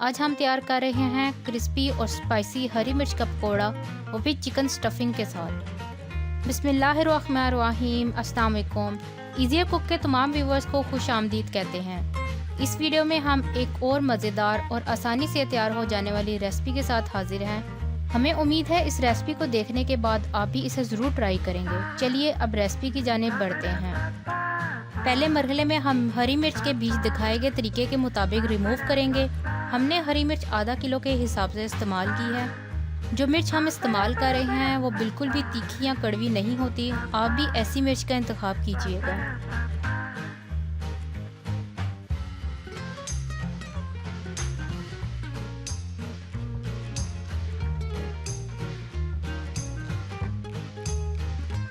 आज हम तैयार कर रहे हैं क्रिस्पी और स्पाइसी हरी मिर्च का पकौड़ा, वो भी चिकन स्टफिंग के साथ। बिस्मिल्लाहिर्रहमानिर्रहीम, अस्सलाम वालेकुम। ईज़ी कुक के तमाम व्यूवर्स को खुश आमदीद कहते हैं। इस वीडियो में हम एक और मज़ेदार और आसानी से तैयार हो जाने वाली रेसिपी के साथ हाजिर हैं। हमें उम्मीद है इस रेसिपी को देखने के बाद आप भी इसे ज़रूर ट्राई करेंगे। चलिए अब रेसिपी की जानिब बढ़ते हैं। पहले मरहले में हम हरी मिर्च के बीज दिखाए गए तरीके के मुताबिक रिमूव करेंगे। हमने हरी मिर्च आधा किलो के हिसाब से इस्तेमाल की है। जो मिर्च हम इस्तेमाल कर रहे हैं वो बिल्कुल भी तीखी या कड़वी नहीं होती। आप भी ऐसी मिर्च का इंतखाब कीजिएगा।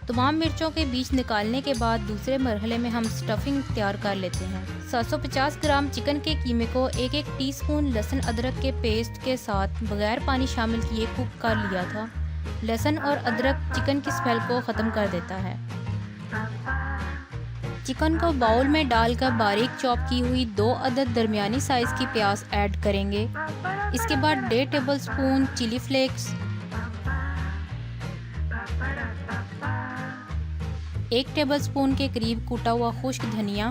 तमाम मिर्चों के बीज निकालने के बाद दूसरे मरहले में हम स्टफिंग तैयार कर लेते हैं। 750 ग्राम चिकन के कीमे को एक टीस्पून लहसुन अदरक के पेस्ट के साथ बगैर पानी शामिल किए कुक कर लिया था। लहसुन और अदरक चिकन की स्मेल को ख़त्म कर देता है। चिकन को बाउल में डालकर बारीक चॉप की हुई 2 अदद दरमियानी साइज़ की प्याज ऐड करेंगे। इसके बाद 1.5 टेबलस्पून चिली फ्लेक्स, 1 टेबलस्पून के करीब कूटा हुआ खुश्क धनिया,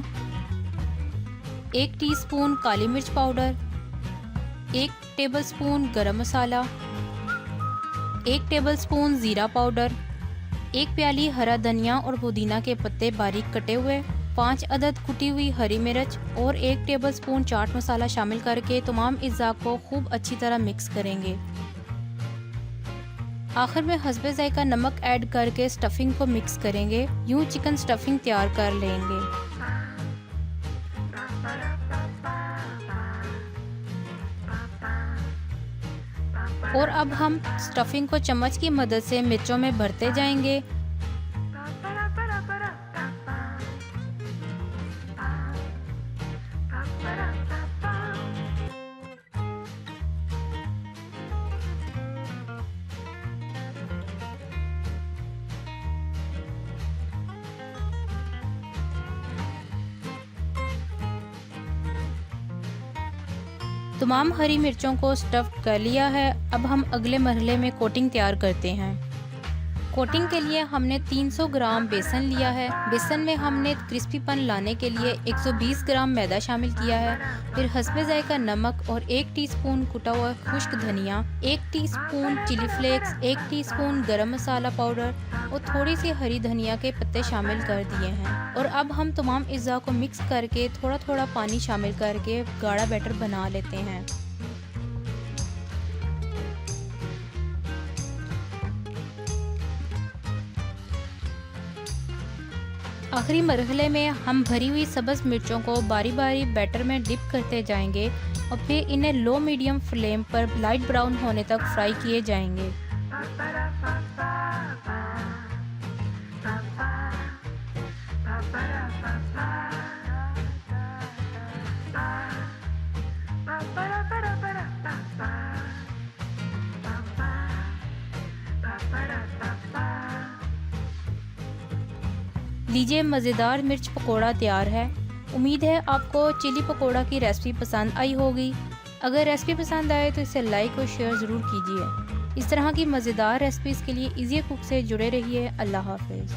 1 टीस्पून काली मिर्च पाउडर, 1 टेबलस्पून गरम मसाला, 1 टेबलस्पून ज़ीरा पाउडर, 1 प्याली हरा धनिया और पुदीना के पत्ते बारीक कटे हुए, 5 अदद कुटी हुई हरी मिर्च और 1 टेबलस्पून चाट मसाला शामिल करके तमाम अज़्ज़ा को खूब अच्छी तरह मिक्स करेंगे। आखिर में हस्बे ज़ायका नमक ऐड करके स्टफिंग को मिक्स करेंगे। यूँ चिकन स्टफिंग तैयार कर लेंगे। और अब हम स्टफिंग को चम्मच की मदद से मिर्चों में भरते जाएंगे। तमाम हरी मिर्चों को स्टफ्ड कर लिया है। अब हम अगले मरहले में कोटिंग तैयार करते हैं। कोटिंग के लिए हमने 300 ग्राम बेसन लिया है। बेसन में हमने क्रिस्पीपन लाने के लिए 120 ग्राम मैदा शामिल किया है। फिर हस्बे ज़ायका नमक और 1 टीस्पून कुटा हुआ खुश्क धनिया, 1 टीस्पून चिली फ्लेक्स, 1 टीस्पून गरम मसाला पाउडर और थोड़ी सी हरी धनिया के पत्ते शामिल कर दिए हैं। और अब हम तमाम अज़्ज़ा को मिक्स करके थोड़ा थोड़ा पानी शामिल करके गाढ़ा बैटर बना लेते हैं। आखिरी मरहले में हम भरी हुई सब्ज़ मिर्चों को बारी बारी बैटर में डिप करते जाएंगे और फिर इन्हें लो मीडियम फ्लेम पर लाइट ब्राउन होने तक फ्राई किए जाएंगे। लीजिए, मज़ेदार मिर्च पकोड़ा तैयार है। उम्मीद है आपको चिली पकोड़ा की रेसिपी पसंद आई होगी। अगर रेसिपी पसंद आए तो इसे लाइक और शेयर ज़रूर कीजिए। इस तरह की मज़ेदार रेसिपीज़ के लिए ईज़ी कुक से जुड़े रहिए। अल्लाह हाफ़िज़।